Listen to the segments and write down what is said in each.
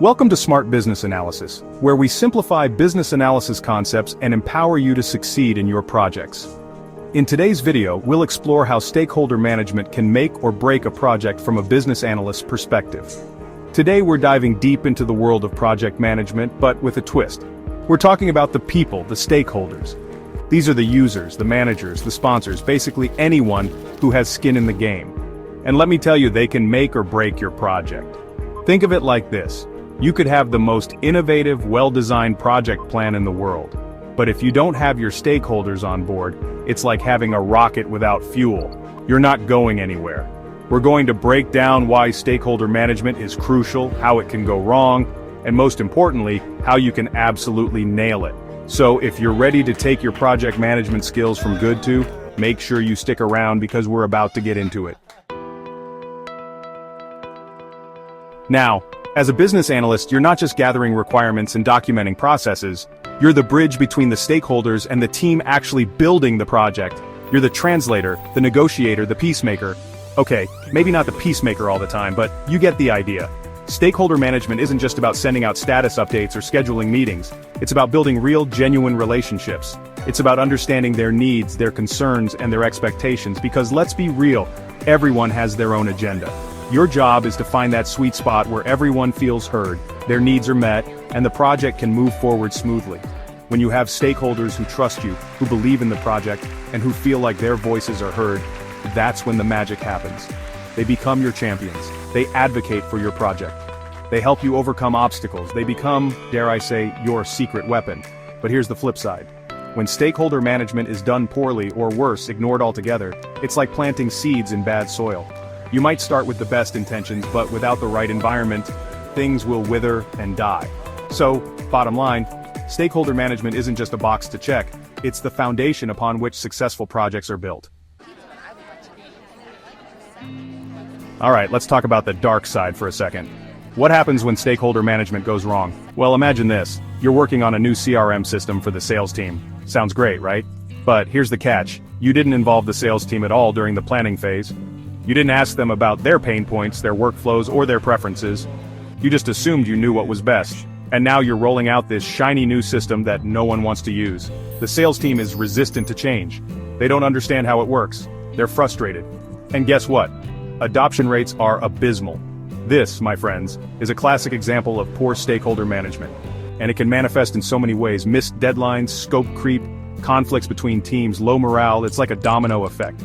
Welcome to Smart Business Analysis, where we simplify business analysis concepts and empower you to succeed in your projects. In today's video, we'll explore how stakeholder management can make or break a project from a business analyst's perspective. Today we're diving deep into the world of project management, but with a twist. We're talking about the people, the stakeholders. These are the users, the managers, the sponsors, basically anyone who has skin in the game. And let me tell you, they can make or break your project. Think of it like this. You could have the most innovative, well-designed project plan in the world. But if you don't have your stakeholders on board, it's like having a rocket without fuel. You're not going anywhere. We're going to break down why stakeholder management is crucial, how it can go wrong, and most importantly, how you can absolutely nail it. So if you're ready to take your project management skills from good to, make sure you stick around because we're about to get into it. Now, as a business analyst, you're not just gathering requirements and documenting processes. You're the bridge between the stakeholders and the team actually building the project. You're the translator, the negotiator, the peacemaker. Okay, maybe not the peacemaker all the time, but you get the idea. Stakeholder management isn't just about sending out status updates or scheduling meetings. It's about building real, genuine relationships. It's about understanding their needs, their concerns, and their expectations, because let's be real, everyone has their own agenda. Your job is to find that sweet spot where everyone feels heard, their needs are met, and the project can move forward smoothly. When you have stakeholders who trust you, who believe in the project, and who feel like their voices are heard, that's when the magic happens. They become your champions. They advocate for your project. They help you overcome obstacles. They become, dare I say, your secret weapon. But here's the flip side. When stakeholder management is done poorly or worse, ignored altogether, it's like planting seeds in bad soil. You might start with the best intentions, but without the right environment, things will wither and die. So, bottom line, stakeholder management isn't just a box to check, it's the foundation upon which successful projects are built. Alright, let's talk about the dark side for a second. What happens when stakeholder management goes wrong? Well, imagine this. You're working on a new CRM system for the sales team. Sounds great, right? But here's the catch. You didn't involve the sales team at all during the planning phase. You didn't ask them about their pain points, their workflows, or their preferences. You just assumed you knew what was best. And now you're rolling out this shiny new system that no one wants to use. The sales team is resistant to change. They don't understand how it works. They're frustrated. And guess what? Adoption rates are abysmal. This, my friends, is a classic example of poor stakeholder management. And it can manifest in so many ways. Missed deadlines, scope creep, conflicts between teams, low morale. It's like a domino effect.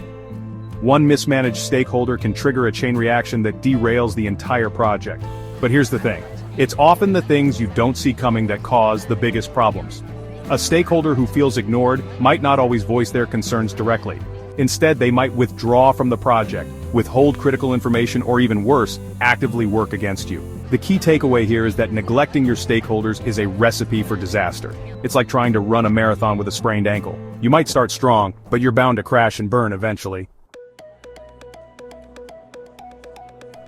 One mismanaged stakeholder can trigger a chain reaction that derails the entire project. But here's the thing. It's often the things you don't see coming that cause the biggest problems. A stakeholder who feels ignored might not always voice their concerns directly. Instead, they might withdraw from the project, withhold critical information, or even worse, actively work against you. The key takeaway here is that neglecting your stakeholders is a recipe for disaster. It's like trying to run a marathon with a sprained ankle. You might start strong, but you're bound to crash and burn eventually.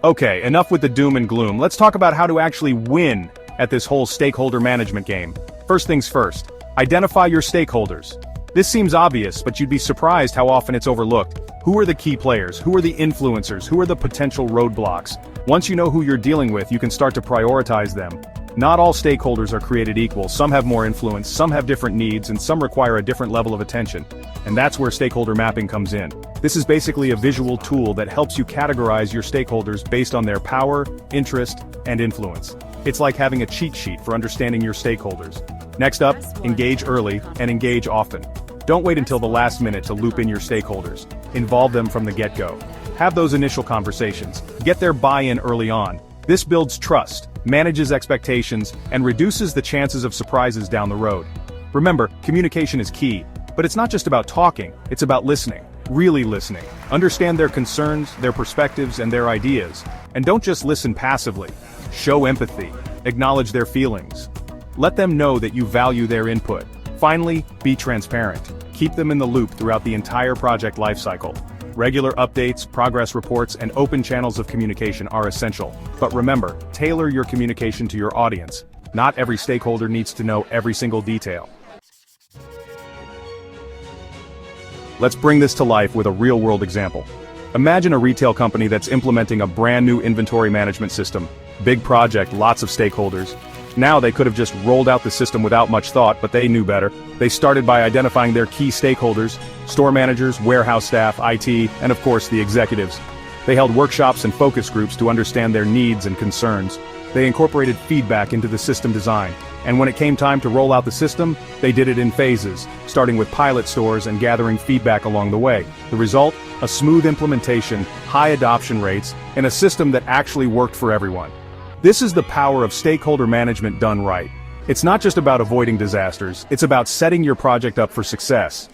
Okay, enough with the doom and gloom. Let's talk about how to actually win at this whole stakeholder management game. First things first, identify your stakeholders. This seems obvious, but you'd be surprised how often it's overlooked. Who are the key players? Who are the influencers? Who are the potential roadblocks? Once you know who you're dealing with, you can start to prioritize them. Not all stakeholders are created equal. Some have more influence, some have different needs, and some require a different level of attention. And that's where stakeholder mapping comes in. This is basically a visual tool that helps you categorize your stakeholders based on their power, interest, and influence. It's like having a cheat sheet for understanding your stakeholders. Next up, engage early and engage often. Don't wait until the last minute to loop in your stakeholders. Involve them from the get-go. Have those initial conversations. Get their buy-in early on. This builds trust, manages expectations, and reduces the chances of surprises down the road. Remember, communication is key, but it's not just about talking, it's about listening. Really listening. Understand their concerns, their perspectives, and their ideas. And don't just listen passively. Show empathy. Acknowledge their feelings. Let them know that you value their input. Finally, be transparent. Keep them in the loop throughout the entire project lifecycle. Regular updates, progress reports, and open channels of communication are essential. But remember, tailor your communication to your audience. Not every stakeholder needs to know every single detail. Let's bring this to life with a real-world example. Imagine a retail company that's implementing a brand new inventory management system. Big project, lots of stakeholders. Now they could have just rolled out the system without much thought, but they knew better. They started by identifying their key stakeholders: store managers, warehouse staff, IT, and of course the executives. They held workshops and focus groups to understand their needs and concerns. They incorporated feedback into the system design. And when it came time to roll out the system, they did it in phases, starting with pilot stores and gathering feedback along the way. The result? A smooth implementation, high adoption rates, and a system that actually worked for everyone. This is the power of stakeholder management done right. It's not just about avoiding disasters, it's about setting your project up for success.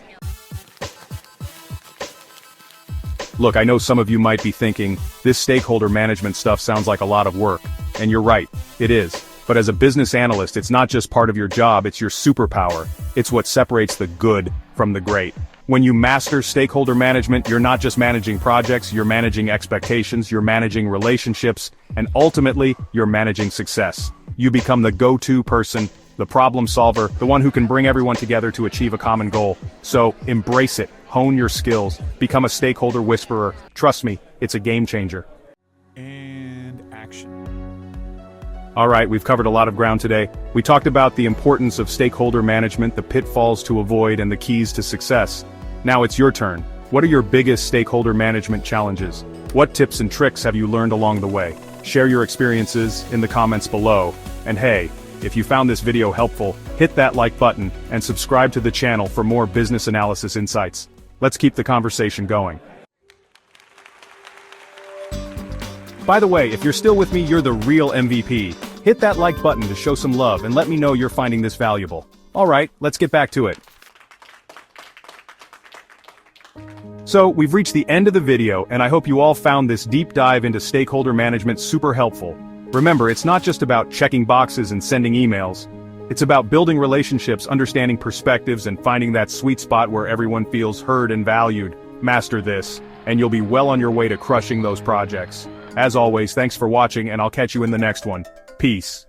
Look, I know some of you might be thinking, this stakeholder management stuff sounds like a lot of work. And you're right, it is. But as a business analyst, it's not just part of your job, it's your superpower. It's what separates the good from the great. When you master stakeholder management, you're not just managing projects, you're managing expectations, you're managing relationships, and ultimately, you're managing success. You become the go-to person, the problem solver, the one who can bring everyone together to achieve a common goal. So, embrace it, hone your skills, become a stakeholder whisperer. Trust me, it's a game changer. And action. Alright, we've covered a lot of ground today. We talked about the importance of stakeholder management, the pitfalls to avoid, and the keys to success. Now it's your turn. What are your biggest stakeholder management challenges? What tips and tricks have you learned along the way? Share your experiences in the comments below. And hey, if you found this video helpful, hit that like button and subscribe to the channel for more business analysis insights. Let's keep the conversation going. By the way, if you're still with me, you're the real MVP. Hit that like button to show some love and let me know you're finding this valuable. Alright, let's get back to it. So, we've reached the end of the video, and I hope you all found this deep dive into stakeholder management super helpful. Remember, it's not just about checking boxes and sending emails. It's about building relationships, understanding perspectives, and finding that sweet spot where everyone feels heard and valued. Master this, and you'll be well on your way to crushing those projects. As always, thanks for watching, and I'll catch you in the next one. Peace.